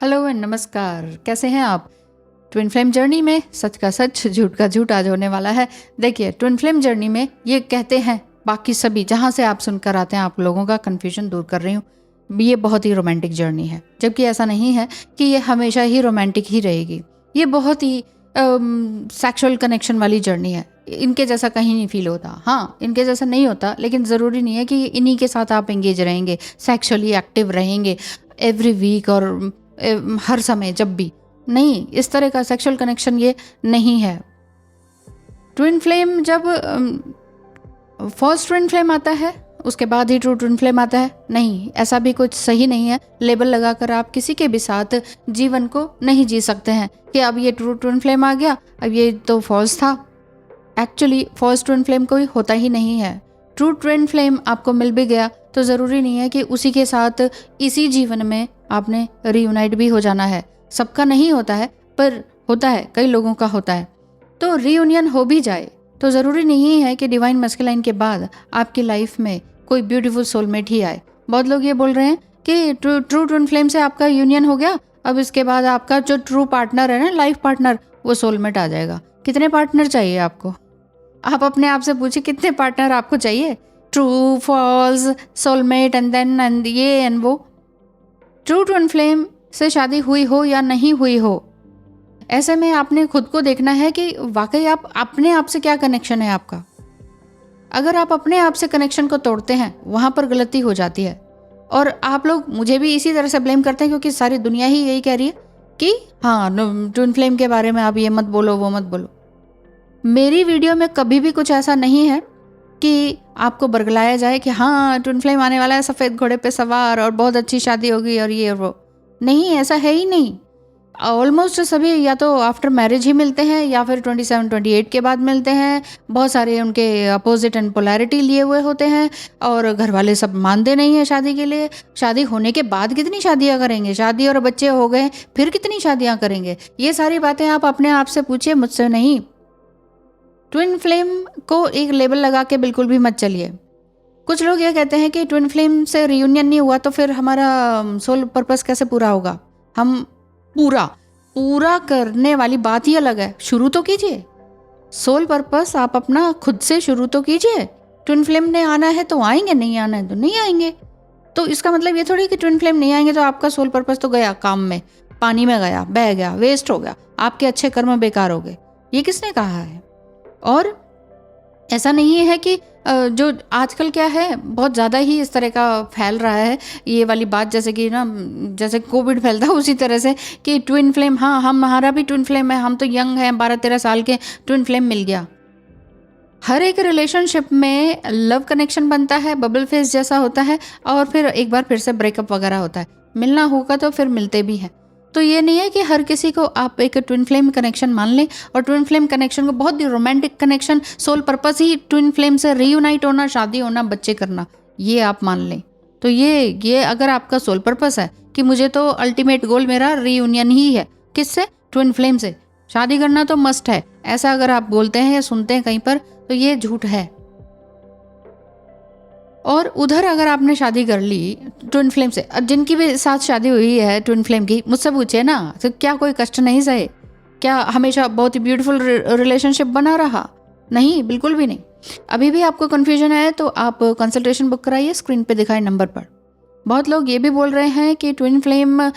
Hello and नमस्कार, कैसे हैं आप। ट्विन फ्लेम जर्नी में सच का सच, झूठ का झूठ आज होने वाला है। देखिए, ट्विन फ्लेम जर्नी में ये कहते हैं बाकी सभी, जहाँ से आप सुनकर आते हैं, आप लोगों का कन्फ्यूजन दूर कर रही हूँ, ये बहुत ही रोमांटिक जर्नी है। जबकि ऐसा नहीं है कि ये हमेशा ही रोमांटिक ही रहेगी। ये बहुत ही सेक्सुअल कनेक्शन वाली जर्नी है। इनके जैसा कहीं नहीं फील होता। हाँ, इनके जैसा नहीं होता, लेकिन ज़रूरी नहीं है कि इन्हीं के साथ आप एंगेज रहेंगे, सेक्सुअली एक्टिव रहेंगे एवरी वीक और हर समय जब भी। नहीं, इस तरह का सेक्सुअल कनेक्शन ये नहीं है। ट्विन फ्लेम जब फर्स्ट ट्विन फ्लेम आता है उसके बाद ही ट्रू ट्विन फ्लेम आता है, नहीं, ऐसा भी कुछ सही नहीं है। लेबल लगाकर आप किसी के भी साथ जीवन को नहीं जी सकते हैं कि अब ये ट्रू ट्विन फ्लेम आ गया, अब ये तो फॉल्स था। एक्चुअली फर्स्ट ट्विन फ्लेम कोई होता ही नहीं है। ट्रू ट्विन फ्लेम आपको मिल भी गया तो ज़रूरी नहीं है कि उसी के साथ इसी जीवन में आपने रीयूनाइट भी हो जाना है। सबका नहीं होता है, पर होता है, कई लोगों का होता है। तो रीयूनियन हो भी जाए तो ज़रूरी नहीं है कि डिवाइन मस्कुलाइन के बाद आपकी लाइफ में कोई ब्यूटीफुल सोलमेट ही आए। बहुत लोग ये बोल रहे हैं कि ट्रू ट्विन फ्लेम से आपका यूनियन हो गया, अब इसके बाद आपका जो ट्रू पार्टनर है ना, लाइफ पार्टनर, वो सोलमेट आ जाएगा। कितने पार्टनर चाहिए आपको? आप अपने आप से पूछिए, कितने पार्टनर आपको चाहिए? True, false, soulmate and then and ये एंड वो। ट्रू ट्विन फ्लेम से शादी हुई हो या नहीं हुई हो, ऐसे में आपने खुद को देखना है कि वाकई आप अपने आप से क्या कनेक्शन है आपका। अगर आप अपने आप से कनेक्शन को तोड़ते हैं, वहाँ पर गलती हो जाती है। और आप लोग मुझे भी इसी तरह से ब्लेम करते हैं, क्योंकि सारी दुनिया ही यही कह रही है कि हाँ, ट्विन फ्लेम के बारे में आप ये मत बोलो, वो मत बोलो। मेरी वीडियो में कभी भी कुछ ऐसा नहीं है कि आपको बरगलाया जाए कि हाँ, ट्विन फ्लेम आने वाला है, सफ़ेद घोड़े पे सवार और बहुत अच्छी शादी होगी और ये और वो। नहीं, ऐसा है ही नहीं। ऑलमोस्ट सभी या तो आफ्टर मैरिज ही मिलते हैं या फिर 27-28 के बाद मिलते हैं। बहुत सारे उनके अपोजिट एंड पोलैरिटी लिए हुए होते हैं और घर वाले सब मानते नहीं हैं शादी के लिए। शादी होने के बाद कितनी शादियां करेंगे, शादी और बच्चे हो गए फिर कितनी शादियां करेंगे, ये सारी बातें आप अपने आप से पूछिए, मुझसे नहीं। ट्विन फ्लेम को एक लेबल लगा के बिल्कुल भी मत चलिए। कुछ लोग ये कहते हैं कि ट्विन फ्लेम से रियूनियन नहीं हुआ तो फिर हमारा सोल पर्पस कैसे पूरा होगा। हम पूरा करने वाली बात ही अलग है। शुरू तो कीजिए सोल पर्पस, आप अपना खुद से शुरू तो कीजिए। ट्विन फ्लेम ने आना है तो आएंगे, नहीं आना है तो नहीं आएंगे। तो इसका मतलब ये थोड़ी कि ट्विन फ्लेम नहीं आएंगे तो आपका सोल पर्पस तो गया काम में, पानी में गया, बह गया, वेस्ट हो गया, आपके अच्छे कर्म बेकार हो गए। ये किसने कहा है? और ऐसा नहीं है कि जो आजकल क्या है, बहुत ज़्यादा ही इस तरह का फैल रहा है ये वाली बात, जैसे कि ना, जैसे कोविड फैलता है उसी तरह से कि ट्विन फ्लेम, हाँ हमारा भी ट्विन फ्लेम है, हम तो यंग हैं, 12-13 साल के, ट्विन फ्लेम मिल गया। हर एक रिलेशनशिप में लव कनेक्शन बनता है, बबल फेस जैसा होता है, और फिर एक बार फिर से ब्रेकअप वगैरह होता है। मिलना होगा तो फिर मिलते भी हैं। तो ये नहीं है कि हर किसी को आप एक ट्विन फ्लेम कनेक्शन मान लें और ट्विन फ्लेम कनेक्शन को बहुत ही रोमांटिक कनेक्शन, सोल पर्पस ही ट्विन फ्लेम से रीयूनाइट होना, शादी होना, बच्चे करना, ये आप मान लें। तो ये अगर आपका सोल पर्पस है कि मुझे तो अल्टीमेट गोल मेरा रीयूनियन ही है, किससे? ट्विन फ्लेम से। शादी करना तो मस्ट है, ऐसा अगर आप बोलते हैं या सुनते हैं कहीं पर, तो ये झूठ है। और उधर अगर आपने शादी कर ली ट्विन फ्लेम से, जिनकी भी साथ शादी हुई है ट्विन फ्लेम की, मुझसे पूछे ना, तो क्या कोई कष्ट नहीं सहे? क्या हमेशा बहुत ही ब्यूटीफुल रिलेशनशिप बना रहा? नहीं, बिल्कुल भी नहीं। अभी भी आपको कन्फ्यूजन है तो आप कंसल्टेशन बुक कराइए स्क्रीन पे दिखाए नंबर पर। बहुत लोग ये भी बोल रहे हैं कि ट्विन फ्लेम,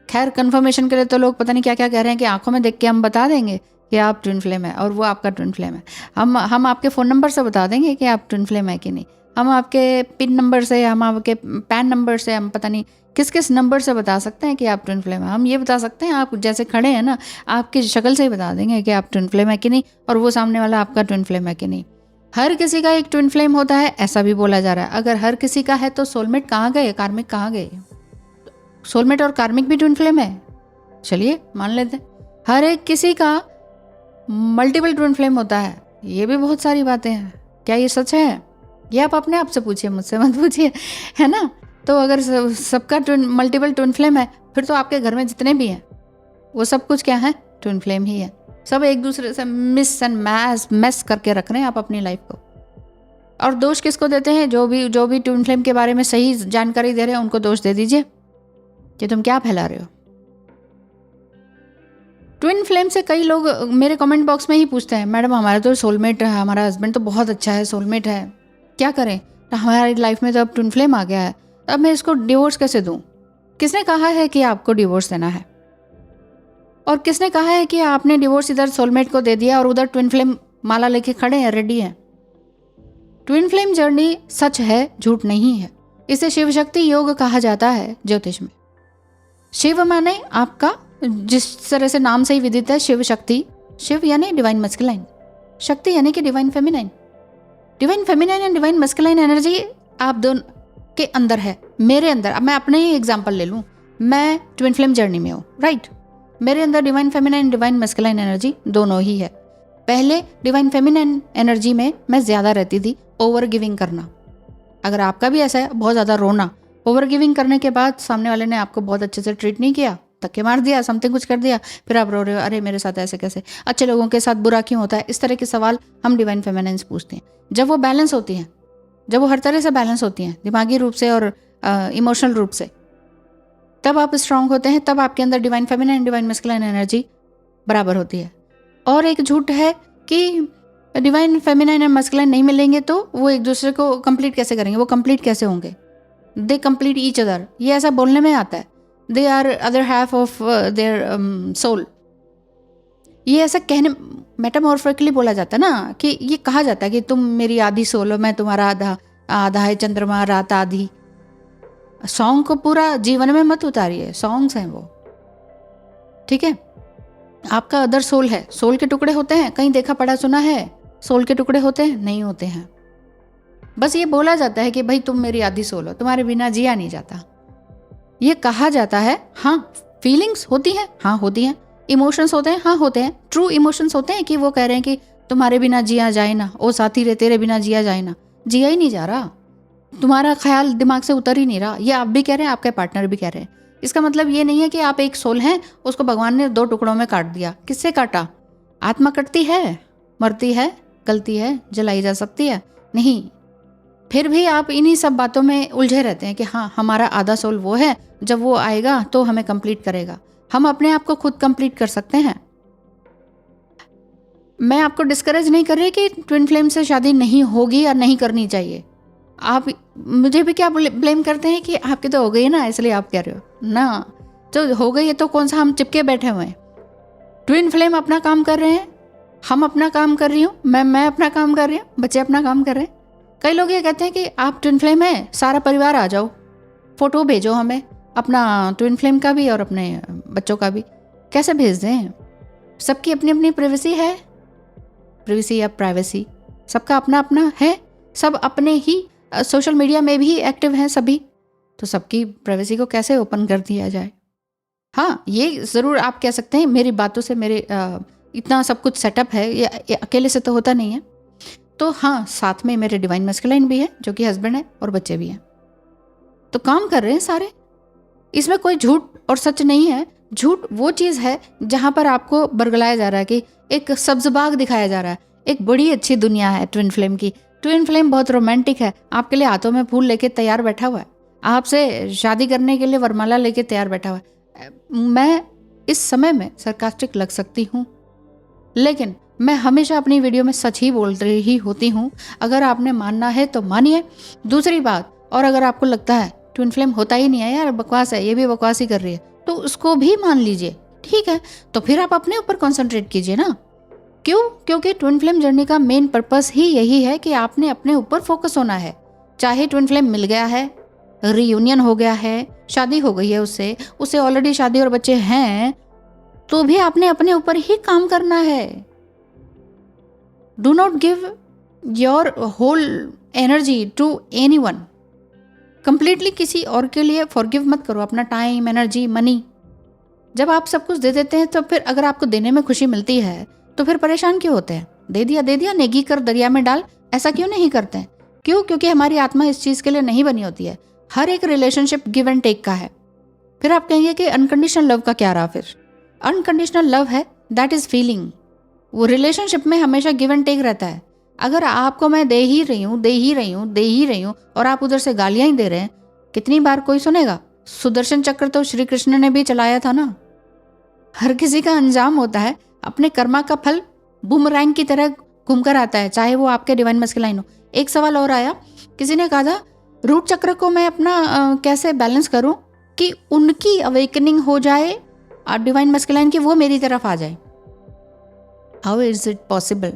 खैर कन्फर्मेशन के लिए तो लोग पता नहीं क्या क्या कह रहे हैं कि आंखों में देख के हम बता देंगे कि आप ट्विन फ्लेम है और वो आपका ट्विन फ्लेम है। हम आपके फ़ोन नंबर से बता देंगे कि आप ट्विन फ्लेम है कि नहीं। हम आपके पिन नंबर से, हम आपके पैन नंबर से, हम पता नहीं किस किस नंबर से बता सकते हैं कि आप ट्विन फ्लेम है। हम ये बता सकते हैं, आप जैसे खड़े हैं ना, आपकी शक्ल से ही बता देंगे कि आप ट्विन फ्लेम है कि नहीं, और वो सामने वाला आपका ट्विन फ्लेम है कि नहीं। हर किसी का एक ट्विन फ्लेम होता है, ऐसा भी बोला जा रहा है। अगर हर किसी का है तो सोलमेट कहाँ गए, कार्मिक कहाँ गए? सोलमेट और कार्मिक भी ट्विन फ्लेम है, चलिए मान लेते हैं। हर एक किसी का मल्टीपल ट्विन फ्लेम होता है, ये भी बहुत सारी बातें हैं। क्या ये सच है? ये आप अपने आप से पूछिए, मुझसे मत पूछिए, है ना। तो अगर सबका मल्टीपल ट्विन फ्लेम है, फिर तो आपके घर में जितने भी हैं वो सब कुछ क्या है? ट्विन फ्लेम ही है। सब एक दूसरे से मिस एंड मैस करके रख रहे हैं आप अपनी लाइफ को। और दोष किसको देते हैं? जो भी ट्विन फ्लेम के बारे में सही जानकारी दे रहे हैं उनको दोष दे दीजिए कि तुम क्या फैला रहे हो। ट्विन फ्लेम से कई लोग मेरे कमेंट बॉक्स में ही पूछते हैं, मैडम हमारा तो सोलमेट है, हमारा हस्बैंड तो बहुत अच्छा है, सोलमेट है, क्या करें, तो हमारी लाइफ में तो अब ट्विन फ्लेम आ गया है, अब मैं इसको डिवोर्स कैसे दूं? किसने कहा है कि आपको डिवोर्स देना है? और किसने कहा है कि आपने डिवोर्स इधर सोलमेट को दे दिया और उधर ट्विन फ्लेम माला लेके खड़े हैं, रेडी हैं? ट्विन फ्लेम जर्नी सच है, झूठ नहीं है। इसे शिव शक्ति योग कहा जाता है ज्योतिष में। शिव माने आपका, जिस तरह से नाम से ही विदित है, शिव शक्ति। शिव यानी डिवाइन मस्कुलाइन, शक्ति यानी कि divine feminine. Divine feminine and divine masculine energy आप दोनों के अंदर है, मेरे अंदर। अब मैं अपने ही एग्जांपल ले लूँ, मैं ट्विन फ्लेम जर्नी में हूँ, राइट। मेरे अंदर divine feminine divine masculine energy दोनों ही है। पहले डिवाइन फेमिनाइन एनर्जी में मैं ज़्यादा रहती थी, ओवर गिविंग करना। अगर आपका भी ऐसा है, बहुत ज़्यादा रोना, ओवर गिविंग करने के बाद सामने वाले ने आपको बहुत अच्छे से ट्रीट नहीं किया, धक्के मार दिया, समथिंग कुछ कर दिया, फिर आप रो रहे हो, अरे मेरे साथ ऐसे कैसे, अच्छे लोगों के साथ बुरा क्यों होता है? इस तरह के सवाल हम डिवाइन फेमिनाइन से पूछते हैं। जब वो बैलेंस होती हैं, जब वो हर तरह से बैलेंस होती हैं, दिमागी रूप से और इमोशनल रूप से, तब आप स्ट्रांग होते हैं, तब आपके अंदर divine feminine divine masculine energy बराबर होती है। और एक झूठ है कि डिवाइन फेमिनाइन एंड मस्कुलाइन नहीं मिलेंगे तो वो एक दूसरे को कंप्लीट कैसे करेंगे, वो कंप्लीट कैसे होंगे? दे कंप्लीट ईच अदर, ये ऐसा बोलने में आता है। They are other half of their soul, ये ऐसा कहने मेटामॉर्फिकली बोला जाता है ना, कि ये कहा जाता है कि तुम मेरी आधी सोल हो, मैं तुम्हारा आधा, आधा है चंद्रमा रात आधी। सॉन्ग को पूरा जीवन में मत उतारिए, सॉन्ग्स हैं वो, ठीक है। आपका अदर सोल है, सोल के टुकड़े होते हैं, कहीं देखा पढ़ा सुना है सोल के टुकड़े होते हैं? नहीं होते हैं। बस ये बोला जाता है कि भाई तुम मेरी आधी सोल हो, तुम्हारे बिना जिया नहीं जाता, ये कहा जाता है। हाँ, फीलिंग्स होती हैं, हाँ होती हैं। इमोशंस होते हैं, हाँ होते हैं। ट्रू इमोशंस होते हैं कि वो कह रहे हैं कि तुम्हारे बिना जिया जाए ना, ओ साथी रे तेरे बिना जिया जाए ना। जिया ही नहीं जा रहा, तुम्हारा ख्याल दिमाग से उतर ही नहीं रहा। ये आप भी कह रहे हैं, आपके पार्टनर भी कह रहे हैं। इसका मतलब ये नहीं है कि आप एक सोल हैं, उसको भगवान ने 2 टुकड़ों में काट दिया। किससे काटा? आत्मा कटती है, मरती है, गलती है, जलाई जा सकती है? नहीं। फिर भी आप इन्हीं सब बातों में उलझे रहते हैं कि हाँ हमारा आधा सोल वो है, जब वो आएगा तो हमें कंप्लीट करेगा। हम अपने आप को खुद कंप्लीट कर सकते हैं। मैं आपको डिस्करेज नहीं कर रही कि ट्विन फ्लेम से शादी नहीं होगी या नहीं करनी चाहिए। आप मुझे भी क्या ब्लेम करते हैं कि आपकी तो हो गई है ना, इसलिए आप कह रहे हो ना। तो हो गई है तो कौन सा हम चिपके बैठे हुए हैं? ट्विन फ्लेम अपना काम कर रहे हैं, हम अपना काम कर रही हूँ, मैं अपना काम कर रही हूँ, बच्चे अपना काम कर रहे हैं। कई लोग ये कहते हैं कि आप ट्विन फ्लेम है, सारा परिवार आ जाओ, फोटो भेजो हमें, अपना ट्विन फ्लेम का भी और अपने बच्चों का भी। कैसे भेज दें? सबकी अपनी अपनी प्राइवेसी है, प्राइवेसी या प्राइवेसी सबका अपना अपना है। सब अपने ही सोशल मीडिया में भी एक्टिव हैं सभी, तो सबकी प्राइवेसी को कैसे ओपन कर दिया जाए? हाँ, ये ज़रूर आप कह सकते हैं, मेरी बातों से मेरे इतना सब कुछ सेटअप है, ये अकेले से तो होता नहीं है। तो हाँ, साथ में मेरे डिवाइन मस्कुलाइन भी है जो कि हस्बैंड है और बच्चे भी हैं, तो काम कर रहे हैं सारे। इसमें कोई झूठ और सच नहीं है। झूठ वो चीज़ है जहाँ पर आपको बरगलाया जा रहा है कि एक सब्ज बाग दिखाया जा रहा है, एक बड़ी अच्छी दुनिया है ट्विन फ्लेम की। ट्विन फ्लेम बहुत रोमांटिक है, आपके लिए हाथों में फूल लेके तैयार बैठा हुआ है, आपसे शादी करने के लिए वरमाला लेके तैयार बैठा हुआ है। मैं इस समय में सरकास्टिक लग सकती हूँ, लेकिन मैं हमेशा अपनी वीडियो में सच ही बोल रही होती हूँ। अगर आपने मानना है तो मानिए। दूसरी बात, और अगर आपको लगता है ट्विन फ्लेम होता ही नहीं है यार, बकवास है, ये भी बकवास ही कर रही है, तो उसको भी मान लीजिए, ठीक है। तो फिर आप अपने ऊपर कॉन्सेंट्रेट कीजिए ना। क्यों? क्योंकि ट्विन फ्लेम जर्नी का मेन पर्पस ही यही है कि आपने अपने ऊपर फोकस होना है। चाहे ट्विन फ्लेम मिल गया है, रियूनियन हो गया है, शादी हो गई है उससे ऑलरेडी शादी और बच्चे हैं, तो भी आपने अपने ऊपर ही काम करना है। Do not give your whole energy to anyone. Completely किसी और के लिए फॉरगिव मत करो अपना टाइम, एनर्जी, मनी। जब आप सब कुछ दे देते हैं तो फिर अगर आपको देने में खुशी मिलती है तो फिर परेशान क्यों होते हैं? दे दिया, नेगी कर दरिया में डाल, ऐसा क्यों नहीं करते हैं? क्यों? क्योंकि हमारी आत्मा इस चीज़ के लिए नहीं बनी होती है। हर एक रिलेशनशिप गिव एंड टेक का है। फिर आप कहेंगे कि अनकंडीशनल लव का क्या रहा? फिर अनकंडीशनल लव है, दैट इज फीलिंग। वो रिलेशनशिप में हमेशा गिव एंड टेक रहता है। अगर आपको मैं दे ही रही हूँ और आप उधर से गालियां ही दे रहे हैं, कितनी बार कोई सुनेगा? सुदर्शन चक्र तो श्री कृष्ण ने भी चलाया था ना। हर किसी का अंजाम होता है, अपने कर्मा का फल बूमरैंग की तरह घूमकर आता है, चाहे वो आपके डिवाइन मस्कुलाइन हो। एक सवाल और आया, किसी ने कहा था रूट चक्र को मैं अपना कैसे बैलेंस करूं कि उनकी अवेकनिंग हो जाए और डिवाइन मस्कुलाइन की वो मेरी तरफ आ जाए। How is it possible?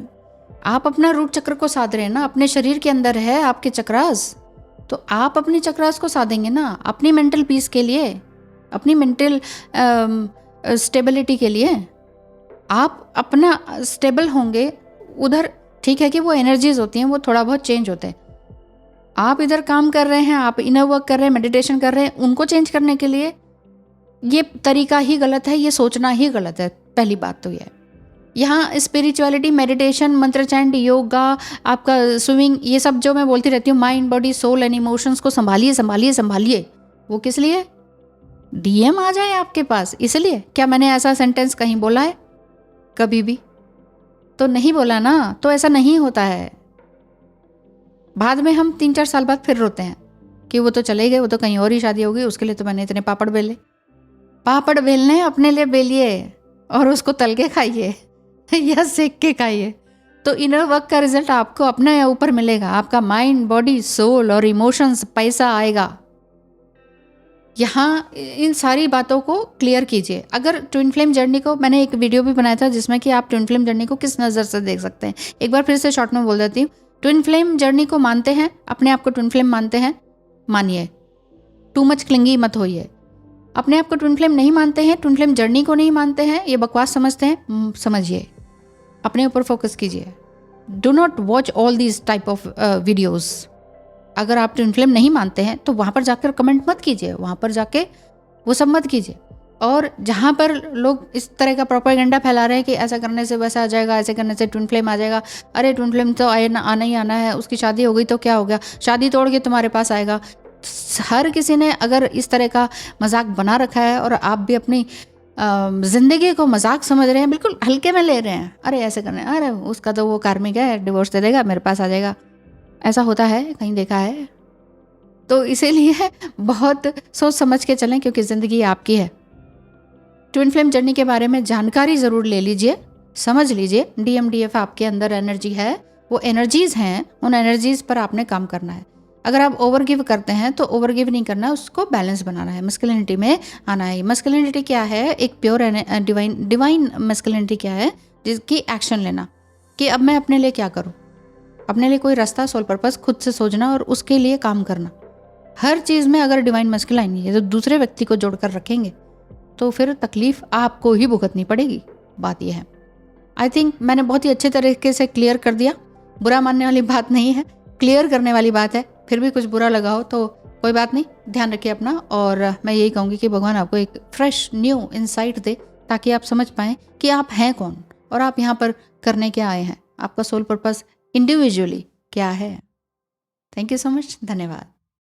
आप अपना रूट चक्र को साध रहे हैं ना, अपने शरीर के अंदर है आपके चक्रास, तो आप अपने चक्रास को साधेंगे ना अपनी मेंटल पीस के लिए, अपनी मेंटल स्टेबिलिटी के लिए। आप अपना स्टेबल होंगे उधर, ठीक है कि वो एनर्जीज होती हैं, वो थोड़ा बहुत चेंज होते हैं। आप इधर काम कर रहे हैं, आप इनर वर्क कर रहे हैं, मेडिटेशन कर रहे हैं, उनको चेंज करने के लिए ये तरीका ही गलत है, ये सोचना ही गलत है। पहली बात तो ये है। यहाँ स्पिरिचुअलिटी, मेडिटेशन, मंत्र चैंट, योगा, आपका स्विमिंग, ये सब जो मैं बोलती रहती हूँ, mind, body, soul and emotions को संभालिए संभालिए संभालिए। वो किस लिए? डीएम आ जाए आपके पास, इसलिए। क्या मैंने ऐसा सेंटेंस कहीं बोला है कभी भी? तो नहीं बोला ना, तो ऐसा नहीं होता है। बाद में हम 3-4 साल बाद फिर रोते हैं कि वो तो चले गए, वो तो कहीं और ही शादी हो गई, उसके लिए तो मैंने इतने पापड़ बेले। पापड़ बेलने अपने लिए बेलिए और उसको तल के खाइए या सेक के खाइए, तो इनर वर्क का रिजल्ट आपको अपने ऊपर मिलेगा। आपका माइंड, बॉडी, सोल और इमोशंस, पैसा आएगा। यहाँ इन सारी बातों को क्लियर कीजिए। अगर ट्विन फ्लेम जर्नी को, मैंने एक वीडियो भी बनाया था जिसमें कि आप ट्विन फ्लेम जर्नी को किस नज़र से देख सकते हैं, एक बार फिर से शॉर्ट में बोल देती हूँ। ट्विन फ्लेम जर्नी को मानते हैं, अपने आप को ट्विन फ्लेम मानते हैं, मानिए, टू मच क्लिंगी मत होइए। अपने आप को ट्विन फ्लेम नहीं मानते हैं, ट्विन फ्लेम जर्नी को नहीं मानते हैं, ये बकवास समझते हैं, समझिए, अपने ऊपर फोकस कीजिए। Do not watch all these type of videos. अगर आप ट्विन फ्लेम नहीं मानते हैं तो वहाँ पर जाकर कमेंट मत कीजिए, वहाँ पर जाके वो सब मत कीजिए। और जहाँ पर लोग इस तरह का प्रोपेगेंडा फैला रहे हैं कि ऐसा करने से वैसा आ जाएगा, ऐसे करने से ट्विन फ्लेम आ जाएगा, अरे ट्विन फ्लेम तो आना ही आना है, उसकी शादी हो गई तो क्या हो गया, शादी तोड़ के तुम्हारे पास आएगा। हर किसी ने अगर इस तरह का मजाक बना रखा है और आप भी अपनी ज़िंदगी को मजाक समझ रहे हैं, बिल्कुल हल्के में ले रहे हैं, अरे ऐसे करने, अरे उसका तो वो कार्मिक है, डिवोर्स दे देगा, मेरे पास आ जाएगा, ऐसा होता है, कहीं देखा है? तो इसीलिए बहुत सोच समझ के चलें, क्योंकि ज़िंदगी आपकी है। ट्विन फ्लेम जर्नी के बारे में जानकारी ज़रूर ले लीजिए, समझ लीजिए। DMDF आपके अंदर एनर्जी है, वो एनर्जीज़ हैं, उन एनर्जीज़ पर आपने काम करना है। अगर आप ओवर गिव करते हैं तो ओवर गिव नहीं करना है, उसको बैलेंस बनाना है, मस्कुलिनिटी में आना है। मस्कुलिनिटी क्या है? एक प्योर डिवाइन मस्कुलिनिटी क्या है? जिसकी एक्शन लेना, कि अब मैं अपने लिए क्या करूँ, अपने लिए कोई रास्ता, सोल पर्पस खुद से सोचना और उसके लिए काम करना। हर चीज़ में अगर डिवाइन मस्कुलाइन है तो दूसरे व्यक्ति को जोड़कर रखेंगे तो फिर तकलीफ आपको ही भुगतनी पड़ेगी। बात यह है। आई थिंक मैंने बहुत ही अच्छे तरीके से क्लियर कर दिया। बुरा मानने वाली बात नहीं है, क्लियर करने वाली बात है। फिर भी कुछ बुरा लगा हो तो कोई बात नहीं, ध्यान रखिए अपना। और मैं यही कहूँगी कि भगवान आपको एक फ्रेश न्यू इंसाइट दे, ताकि आप समझ पाएँ कि आप हैं कौन और आप यहाँ पर करने क्या आए हैं, आपका सोल पर्पस इंडिविजुअली क्या है। थैंक यू सो मच, धन्यवाद।